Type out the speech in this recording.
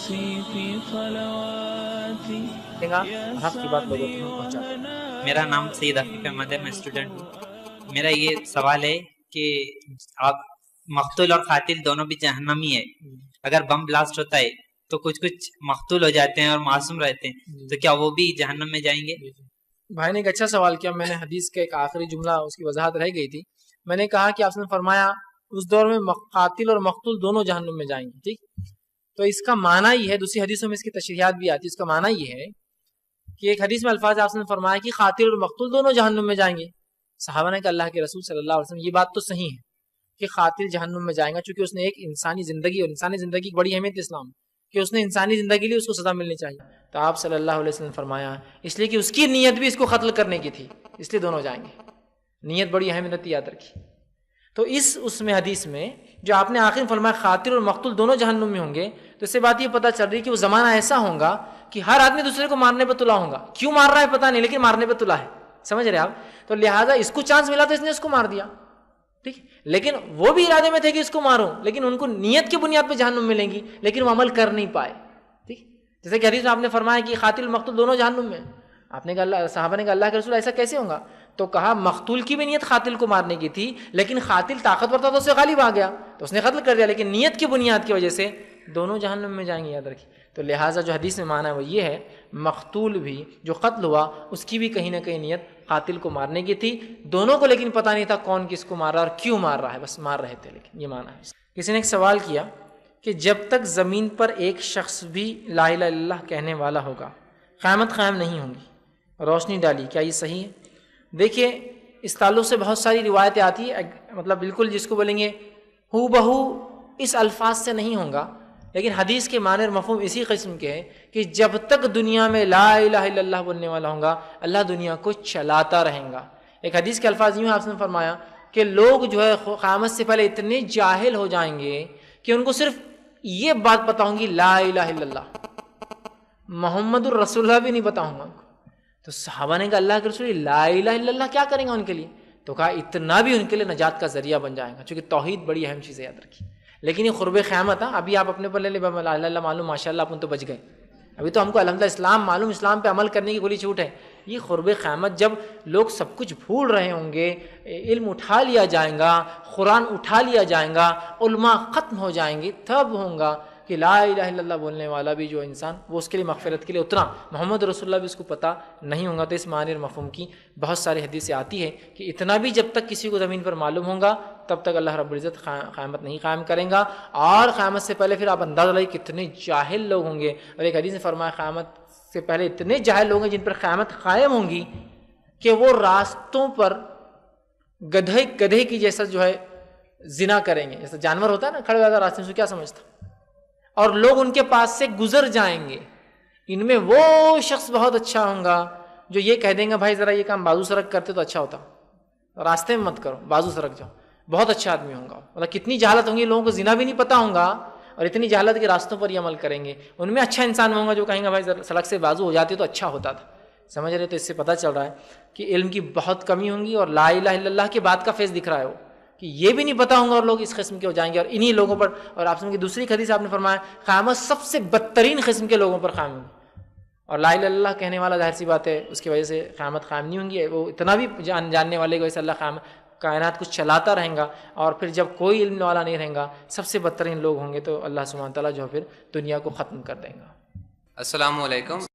حق کی بات لوگوں تک پہنچاتا. میرا نام سید عفیف احمد ہے، میں اسٹوڈنٹ ہوں. میرا یہ سوال ہے کہ آپ مقتول اور قاتل دونوں بھی جہنمی ہے. اگر بم بلاسٹ ہوتا ہے تو کچھ مقتول ہو جاتے ہیں اور معصوم رہتے ہیں، تو کیا وہ بھی جہنم میں جائیں گے؟ بھائی نے ایک اچھا سوال کیا. میں نے حدیث کا ایک آخری جملہ اس کی وضاحت رہ گئی تھی. میں نے کہا کہ آپ نے فرمایا اس دور میں قاتل اور مقتول دونوں جہنم میں جائیں گے. ٹھیک، تو اس کا معنی یہ ہے، دوسری حدیثوں میں اس کی تشریحات بھی آتی ہے. اس کا معنی یہ ہے کہ ایک حدیث میں الفاظ آپ نے فرمایا کہ قاتل اور مقتول دونوں جہنم میں جائیں گے. صحابہ نے کہا اللہ کے رسول صلی اللہ علیہ وسلم یہ بات تو صحیح ہے کہ قاتل جہنم میں جائیں گا، چونکہ اس نے ایک انسانی زندگی، اور انسانی زندگی کی بڑی اہمیت اسلام کہ اس نے انسانی زندگی لی، اس کو سزا ملنی چاہیے. تو آپ صلی اللہ علیہ وسلم نے فرمایا اس لیے کہ اس کی نیت بھی اس کو قتل کرنے کی تھی، اس لیے دونوں جائیں گے. نیت بڑی اہمیت یاد رکھی. تو اس میں حدیث میں جو آپ نے آخر میں فرمایا قاتل اور مقتول دونوں جہنم میں ہوں گے، تو اس سے بات یہ پتہ چل رہی کہ وہ زمانہ ایسا ہوگا کہ ہر آدمی دوسرے کو مارنے پہ تلا ہوگا. کیوں مار رہا ہے پتہ نہیں، لیکن مارنے پہ تلا ہے. سمجھ رہے آپ؟ تو لہٰذا اس کو چانس ملا تو اس نے اس کو مار دیا. ٹھیک، لیکن وہ بھی ارادے میں تھے کہ اس کو ماروں، لیکن ان کو نیت کی بنیاد پہ جہنم ملیں گی، لیکن وہ عمل کر نہیں پائے. ٹھیک، جیسے کہ حدیث میں آپ نے فرمایا کہ قاتل مقتول دونوں جہنم میں. آپ نے کہا، صحابہ نے کہا اللہ کے رسول ایسا کیسے ہوگا؟ تو کہا مقتول کی بھی نیت قاتل کو مارنے کی تھی، لیکن قاتل طاقتور تھا تو اسے غالب آ گیا تو اس نے قتل کر دیا، لیکن نیت کی بنیاد کی وجہ سے دونوں جہنم میں جائیں گے. یاد رکھیے. تو لہٰذا جو حدیث میں معنی ہے وہ یہ ہے، مقتول بھی جو قتل ہوا اس کی بھی کہیں نہ کہیں نیت قاتل کو مارنے کی تھی. دونوں کو لیکن پتہ نہیں تھا کون کس کو مار رہا اور کیوں مار رہا ہے، بس مار رہے تھے. لیکن یہ معنی ہے. کسی نے ایک سوال کیا کہ جب تک زمین پر ایک شخص بھی لا الہ الا اللہ کہنے والا ہوگا قیامت قائم نہیں ہوں گی. روشنی ڈالی، کیا یہ صحیح ہے؟ دیکھیے اس تعلق سے بہت ساری روایتیں آتی ہیں، مطلب بالکل جس کو بولیں گے ہو بہو اس الفاظ سے نہیں ہوگا، لیکن حدیث کے معنی اور مفہوم اسی قسم کے ہیں کہ جب تک دنیا میں لا الہ الا اللہ بولنے والا ہوگا اللہ دنیا کو چلاتا رہیں گا. ایک حدیث کے الفاظ یوں آپ نے فرمایا کہ لوگ جو ہے قیامت سے پہلے اتنے جاہل ہو جائیں گے کہ ان کو صرف یہ بات پتہ ہوں گی لا الہ الا اللہ، محمد الرسول اللہ بھی نہیں پتہ ہوں گا. تو صحابہ نے کہا اللہ کے رسول لا الہ الا اللہ کیا کریں گا ان کے لیے؟ تو کہا اتنا بھی ان کے لیے نجات کا ذریعہ بن جائے گا، چونکہ توحید بڑی اہم چیز ہے. یاد رکھیے. لیکن یہ قرب قیامت ہے. ابھی آپ اپنے پر لے لیں لا الہ الا معلوم، ماشاء اللہ اپن تو بچ گئے. ابھی تو ہم کو الحمدللہ اسلام معلوم، اسلام پہ عمل کرنے کی کھلی چھوٹ ہے. یہ قرب قیامت جب لوگ سب کچھ بھول رہے ہوں گے، علم اٹھا لیا جائے گا، قرآن اٹھا لیا جائے گا، علماء ختم ہو جائیں گے، تب ہوگا کہ لا الہ الا اللہ بولنے والا بھی جو انسان وہ اس کے لیے مغفرت کے لیے اترا، محمد رسول اللہ بھی اس کو پتہ نہیں ہوگا. تو اس معنی اور مفہوم کی بہت ساری حدیثیں آتی ہے کہ اتنا بھی جب تک کسی کو زمین پر معلوم ہوگا تب تک اللہ رب العزت قیامت نہیں قائم کریں گا. اور قیامت سے پہلے پھر آپ اندازہ لگائیے کتنے جاہل لوگ ہوں گے. اور ایک حدیث نے فرمایا قیامت سے پہلے اتنے جاہل لوگ ہیں جن پر قیامت قائم ہوں گی کہ وہ راستوں پر گدھے کی جیسا جو ہے زنا کریں گے. جیسا جانور ہوتا ہے نا کھڑے ہوا راستے سے کیا سمجھتا، اور لوگ ان کے پاس سے گزر جائیں گے. ان میں وہ شخص بہت اچھا ہوگا جو یہ کہہ دیں گے بھائی ذرا یہ کام بازو سرک کرتے تو اچھا ہوتا، راستے میں مت کرو، بازو سرک جاؤ. بہت اچھا آدمی ہوگا. مطلب کتنی جہالت ہوں گی، لوگوں کو زنا بھی نہیں پتہ ہوگا اور اتنی جہالت کے راستوں پر یہ عمل کریں گے. ان میں اچھا انسان ہوگا جو کہیں گے بھائی ذرا سڑک سے بازو ہو جاتی تو اچھا ہوتا تھا. سمجھ رہے؟ تو اس سے پتہ چل رہا ہے کہ علم کی بہت کمی ہوں گی اور لا الہ الا اللہ کے بعد کا فیض دکھ رہا ہے وہ کہ یہ بھی نہیں پتہ ہوگا اور لوگ اس قسم کے ہو جائیں گے. اور انہی لوگوں پر، اور آپ کی دوسری حدیث آپ نے فرمایا قیامت سب سے بدترین قسم کے لوگوں پر قائم ہوگی. اور لا الہ الا اللہ کہنے والا ظاہر سی بات ہے اس کی وجہ سے قیامت قائم نہیں ہوں گی. وہ اتنا بھی جاننے والے کی وجہ سے اللہ کائنات کو چلاتا رہیں گا. اور پھر جب کوئی علم والا نہیں رہیں گا، سب سے بدترین لوگ ہوں گے، تو اللہ سبحانہ تعالیٰ جو پھر دنیا کو ختم کر دیں گا. السلام علیکم.